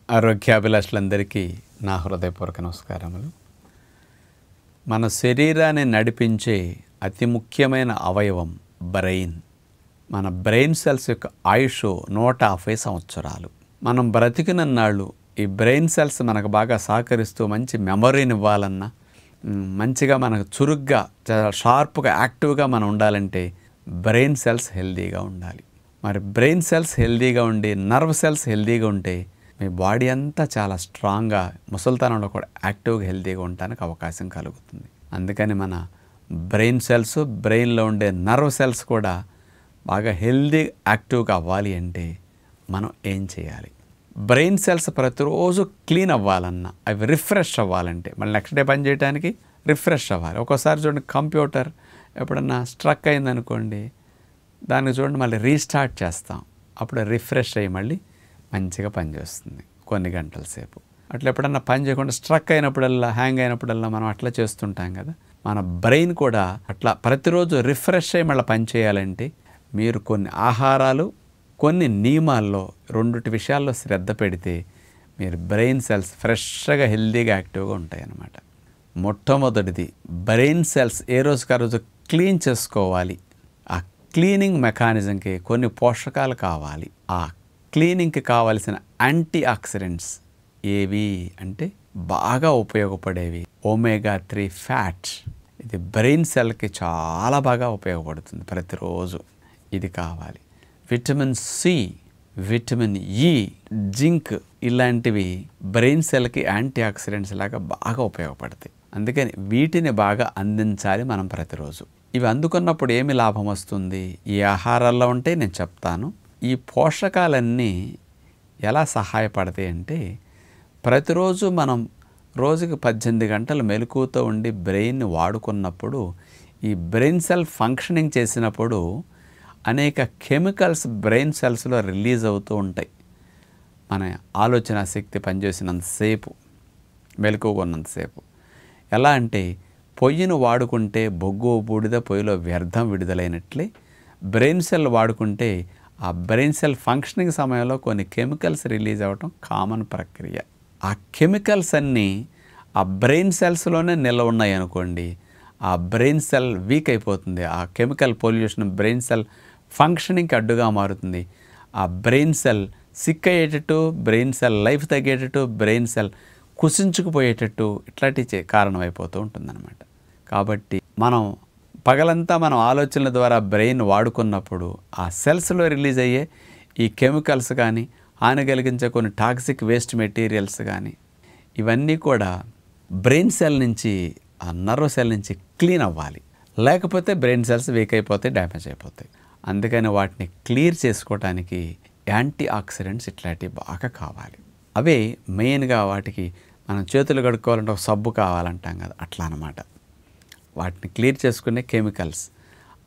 ఆరోగ్యాభిలాషులందరికీ నా హృదయపూర్వక నమస్కారములు. మన శరీరాన్ని నడిపించే అతి ముఖ్యమైన అవయవం బ్రెయిన్. మన బ్రెయిన్ సెల్స్ యొక్క ఆయుష్ 150 సంవత్సరాలు. మనం బ్రతికినన్నాళ్ళు ఈ బ్రెయిన్ సెల్స్ మనకు బాగా సహకరిస్తూ మంచి మెమరీని ఇవ్వాలన్నా, మంచిగా మనకు చురుగ్గా చాలా షార్ప్గా యాక్టివ్గా మనం ఉండాలంటే బ్రెయిన్ సెల్స్ హెల్దీగా ఉండాలి. మరి బ్రెయిన్ సెల్స్ హెల్దీగా ఉండి నర్వ్ సెల్స్ హెల్దీగా ఉంటే మీ బాడీ అంతా చాలా స్ట్రాంగ్గా, ముసలితనంలో కూడా యాక్టివ్గా హెల్తీగా ఉండడానికి అవకాశం కలుగుతుంది. అందుకని మన బ్రెయిన్ సెల్స్, బ్రెయిన్లో ఉండే నర్వ్ సెల్స్ కూడా బాగా హెల్దీ యాక్టివ్గా అవ్వాలి అంటే మనం ఏం చేయాలి? బ్రెయిన్ సెల్స్ ప్రతిరోజు క్లీన్ అవ్వాలన్నా, అవి రిఫ్రెష్ అవ్వాలంటే, మళ్ళీ నెక్స్ట్ డే పని చేయడానికి రిఫ్రెష్ అవ్వాలి. ఒక్కోసారి చూడండి, కంప్యూటర్ ఎప్పుడన్నా స్ట్రక్ అయిందనుకోండి, దానికి చూడండి మళ్ళీ రీస్టార్ట్ చేస్తాం, అప్పుడు రిఫ్రెష్ అయ్యి మళ్ళీ మంచిగా పనిచేస్తుంది కొన్ని గంటల సేపు. అట్లా ఎప్పుడన్నా పని చేయకుండా స్ట్రక్ అయినప్పుడల్లా, హ్యాంగ్ అయినప్పుడల్లా మనం అట్లా చేస్తుంటాం కదా. మన బ్రెయిన్ కూడా అట్లా ప్రతిరోజు రిఫ్రెష్ అయ్యి మళ్ళీ పని చేయాలంటే మీరు కొన్ని ఆహారాలు, కొన్ని నియమాల్లో రెండుటి విషయాల్లో శ్రద్ధ పెడితే మీరు బ్రెయిన్ సెల్స్ ఫ్రెష్గా హెల్దీగా యాక్టివ్గా ఉంటాయి అన్నమాట. మొట్టమొదటిది, బ్రెయిన్ సెల్స్ ఏ రోజుకి ఆ రోజు క్లీన్ చేసుకోవాలి. ఆ క్లీనింగ్ మెకానిజంకి కొన్ని పోషకాలు కావాలి. ఆ క్లీనింగ్కి కావాల్సిన యాంటీ ఆక్సిడెంట్స్ ఏవి అంటే బాగా ఉపయోగపడేవి omega-3 ఫ్యాట్స్. ఇది బ్రెయిన్ సెల్కి చాలా బాగా ఉపయోగపడుతుంది. ప్రతిరోజు ఇది కావాలి. Vitamin C, vitamin E, zinc ఇలాంటివి బ్రెయిన్ సెల్కి యాంటీ ఆక్సిడెంట్స్ లాగా బాగా ఉపయోగపడతాయి. అందుకని వీటిని బాగా అందించాలి మనం ప్రతిరోజు. ఇవి అందుకున్నప్పుడు ఏమి లాభం వస్తుంది? ఈ ఆహారాల్లో ఉంటే నేను చెప్తాను. ఈ పోషకాలన్నీ ఎలా సహాయపడతాయి అంటే, ప్రతిరోజు మనం రోజుకి 18 గంటలు మెలకువతో ఉండి బ్రెయిన్ని వాడుకున్నప్పుడు, ఈ బ్రెయిన్ సెల్ ఫంక్షనింగ్ చేసినప్పుడు అనేక కెమికల్స్ బ్రెయిన్ సెల్స్లో రిలీజ్ అవుతూ ఉంటాయి. మన ఆలోచన శక్తి పనిచేసినంతసేపు, మెలకువగా ఉన్నంతసేపు. ఎలా అంటే, పొయ్యిను వాడుకుంటే బొగ్గు బూడిద పొయ్యిలో వ్యర్థం విడుదలైనట్లే, బ్రెయిన్ సెల్ వాడుకుంటే ఆ బ్రెయిన్ సెల్ ఫంక్షనింగ్ సమయంలో కొన్ని కెమికల్స్ రిలీజ్ అవ్వటం కామన్ ప్రక్రియ. ఆ కెమికల్స్ అన్నీ ఆ బ్రెయిన్ సెల్స్లోనే నిల్వ ఉన్నాయి అనుకోండి, ఆ బ్రెయిన్ సెల్ వీక్ అయిపోతుంది. ఆ కెమికల్ పొల్యూషన్ బ్రెయిన్ సెల్ ఫంక్షనింగ్కి అడ్డుగా మారుతుంది. ఆ బ్రెయిన్ సెల్ సిక్ అయ్యేటట్టు, బ్రెయిన్ సెల్ లైఫ్ తగ్గేటట్టు, బ్రెయిన్ సెల్ కుసించుకుపోయేటట్టు ఇట్లాంటి కారణమైపోతూ ఉంటుందన్నమాట. కాబట్టి మనం పగలంతా మనం ఆలోచనల ద్వారా బ్రెయిన్ వాడుకున్నప్పుడు ఆ సెల్స్లో రిలీజ్ అయ్యే ఈ కెమికల్స్ కానీ, హాని కలిగించే కొన్ని టాక్సిక్ వేస్ట్ మెటీరియల్స్ కానీ, ఇవన్నీ కూడా బ్రెయిన్ సెల్ నుంచి, ఆ నర్వ్ సెల్ నుంచి క్లీన్ అవ్వాలి. లేకపోతే బ్రెయిన్ సెల్స్ వీక్ అయిపోతాయి, డ్యామేజ్ అయిపోతాయి. అందుకని వాటిని క్లియర్ చేసుకోవటానికి యాంటీ ఆక్సిడెంట్స్ ఇట్లాంటివి బాగా కావాలి. అవే మెయిన్గా వాటికి మనం చేతులు కడుక్కోవాలంటే ఒక సబ్బు కావాలంటాం కదా, అట్లా అన్నమాట. వాటిని క్లియర్ చేసుకునే కెమికల్స్,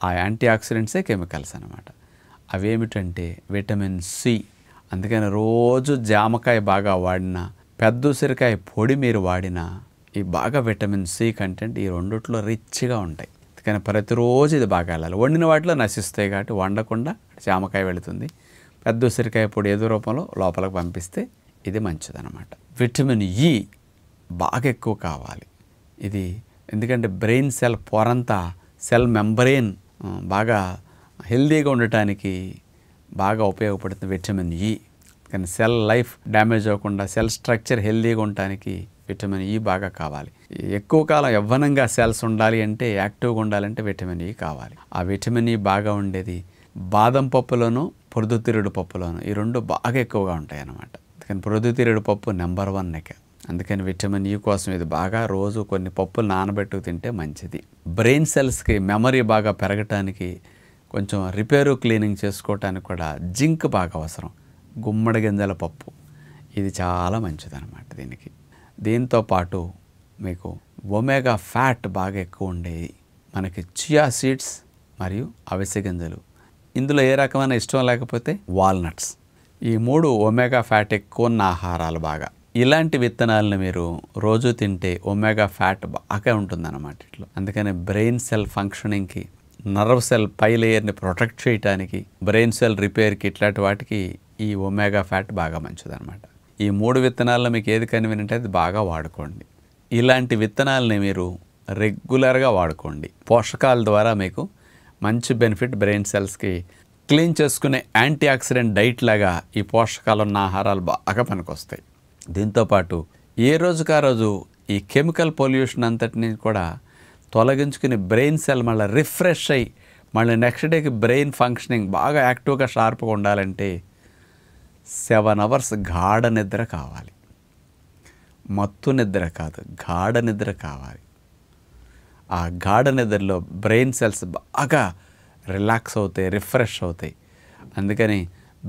ఆ యాంటీ ఆక్సిడెంట్సే కెమికల్స్ అన్నమాట. అవి ఏమిటంటే విటమిన్ సి. అందుకని రోజు జామకాయ బాగా వాడినా, పెద్ద ఉసిరికాయ పొడి మీరు వాడినా, ఈ బాగా విటమిన్ సి కంటెంట్ ఈ రెండిట్లో రిచ్గా ఉంటాయి. అందుకని ప్రతిరోజు ఇది బాగా వెళ్ళాలి. వండిన వాటిలో నశిస్తాయి కాబట్టి వండకుండా జామకాయ వెళుతుంది. పెద్ద ఉసిరికాయ పొడి ఏదో రూపంలో లోపలికి పంపిస్తే ఇది మంచిదన్నమాట. విటమిన్ ఈ బాగా ఎక్కువ కావాలి. ఇది ఎందుకంటే బ్రెయిన్ సెల్ పొరంతా, సెల్ మెంబ్రెయిన్ బాగా హెల్దీగా ఉండటానికి బాగా ఉపయోగపడుతుంది విటమిన్ ఈ. కానీ సెల్ లైఫ్ డ్యామేజ్ అవ్వకుండా, సెల్ స్ట్రక్చర్ హెల్దీగా ఉండటానికి విటమిన్ ఈ బాగా కావాలి. ఎక్కువ కాలం యవ్వనంగా సెల్స్ ఉండాలి అంటే, యాక్టివ్గా ఉండాలంటే విటమిన్ ఈ కావాలి. ఆ విటమిన్ ఈ బాగా ఉండేది బాదం పప్పులోను, ప్రొద్దుతిరుగుడు పప్పులోను. ఈ రెండు బాగా ఎక్కువగా ఉంటాయి అన్నమాట. అందుకని ప్రొద్దుతిరుగుడు పప్పు నెంబర్ 1 అందుకని విటమిన్ ఈ కోసం ఇది బాగా రోజు కొన్ని పప్పులు నానబెట్టుకు తింటే మంచిది. బ్రెయిన్ సెల్స్కి మెమరీ బాగా పెరగటానికి, కొంచెం రిపేరు క్లీనింగ్ చేసుకోవటానికి కూడా జింక్ బాగా అవసరం. గుమ్మడి గింజల పప్పు ఇది చాలా మంచిదన్నమాట దీనికి. దీంతో పాటు మీకు ఒమేగా ఫ్యాట్ బాగా ఎక్కువ ఉండేది మనకి చియా సీడ్స్ మరియు అవిసె గింజలు. ఇందులో ఏ రకమైన ఇష్టం లేకపోతే వాల్నట్స్. ఈ 3 ఒమేగా ఫ్యాట్ ఎక్కువ ఉన్న ఆహారాలు బాగా. ఇలాంటి విత్తనాలను మీరు రోజు తింటే ఒమేగా ఫ్యాట్ బాగా ఉంటుందన్నమాట ఇట్లా. అందుకని బ్రెయిన్ సెల్ ఫంక్షనింగ్కి, నర్వ్ సెల్ పై లేయర్ని ప్రొటెక్ట్ చేయడానికి, బ్రెయిన్ సెల్ రిపేర్కి, ఇట్లాంటి వాటికి ఈ ఒమేగా ఫ్యాట్ బాగా మంచిదన్నమాట. ఈ 3 విత్తనాల్లో మీకు ఏది కన్వీనియంట్ అది బాగా వాడుకోండి. ఇలాంటి విత్తనాలని మీరు రెగ్యులర్గా వాడుకోండి. పోషకాల ద్వారా మీకు మంచి బెనిఫిట్ బ్రెయిన్ సెల్స్కి క్లీన్ చేసుకునే యాంటీ ఆక్సిడెంట్ డైట్ లాగా ఈ పోషకాలు ఉన్న ఆహారాలు బాగా పనికొస్తాయి. దీంతోపాటు ఏ రోజుకా రోజు ఈ కెమికల్ పొల్యూషన్ అంతటిని కూడా తొలగించుకుని బ్రెయిన్ సెల్ మళ్ళీ రిఫ్రెష్ అయ్యి మళ్ళీ నెక్స్ట్ డేకి బ్రెయిన్ ఫంక్షనింగ్ బాగా యాక్టివ్గా షార్ప్గా ఉండాలంటే 7 అవర్స్ గాఢ నిద్ర కావాలి. మత్తు నిద్ర కాదు, గాఢ నిద్ర కావాలి. ఆ గాఢ నిద్రలో బ్రెయిన్ సెల్స్ బాగా రిలాక్స్ అవుతాయి, రిఫ్రెష్ అవుతాయి. అందుకని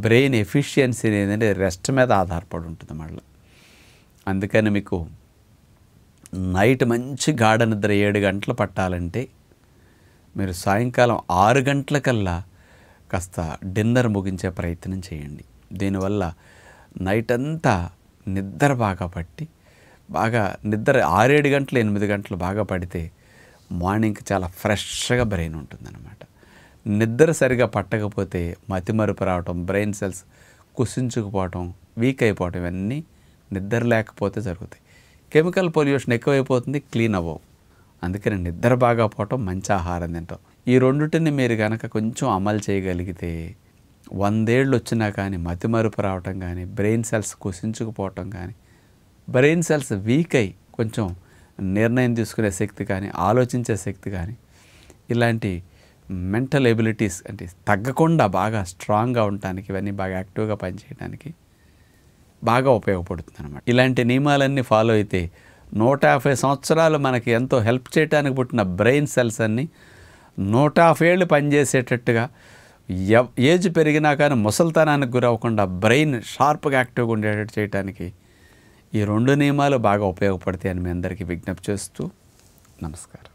బ్రెయిన్ ఎఫిషియన్సీ ఏంటంటే రెస్ట్ మీద ఆధారపడి ఉంటుంది మళ్ళీ. అందుకని మీకు నైట్ మంచి గాఢ నిద్ర 7 గంటలు పట్టాలంటే మీరు సాయంకాలం 6 గంటలకల్లా కాస్త డిన్నర్ ముగించే ప్రయత్నం చేయండి. దీనివల్ల నైట్ అంతా నిద్ర బాగా పట్టి బాగా నిద్ర 6-7 గంటలు 8 గంటలు బాగా పడితే మార్నింగ్కి చాలా ఫ్రెష్గా బ్రెయిన్ ఉంటుందన్నమాట. నిద్ర సరిగా పట్టకపోతే మతిమరుపు రావటం, బ్రెయిన్ సెల్స్ కుసించుకుపోవటం, వీక్ అయిపోవటం ఇవన్నీ నిద్ర లేకపోతే జరుగుతాయి. కెమికల్ పొల్యూషన్ ఎక్కువైపోతుంది, క్లీన్ అవ్వవు. అందుకని నిద్ర బాగా పోవటం, మంచి ఆహారం తింటాం, ఈ రెండుటిని మీరు కనుక కొంచెం అమలు చేయగలిగితే 100 ఏళ్ళు వచ్చినా కానీ మతిమరుపు రావటం కానీ, బ్రెయిన్ సెల్స్ కుసించుకుపోవటం కానీ, బ్రెయిన్ సెల్స్ వీక్ అయి కొంచెం నిర్ణయం తీసుకునే శక్తి కానీ, ఆలోచించే శక్తి కానీ, ఇలాంటి మెంటల్ ఎబిలిటీస్ అంటే తగ్గకుండా బాగా స్ట్రాంగ్గా ఉండటానికి, ఇవన్నీ బాగా యాక్టివ్గా పనిచేయడానికి బాగా ఉపయోగపడుతుంది అన్నమాట. ఇలాంటి నియమాలన్నీ ఫాలో అయితే 150 సంవత్సరాలు మనకి ఎంతో హెల్ప్ చేయడానికి పుట్టిన బ్రెయిన్ సెల్స్ అన్నీ 150 ఏళ్ళు పనిచేసేటట్టుగా, ఏజ్ పెరిగినా కానీ ముసలితనానికి గురవ్వకుండా బ్రెయిన్ షార్ప్గా యాక్టివ్గా ఉండేటట్టు చేయడానికి ఈ 2 నియమాలు బాగా ఉపయోగపడతాయని మీ అందరికీ విజ్ఞప్తి చేస్తూ నమస్కారం.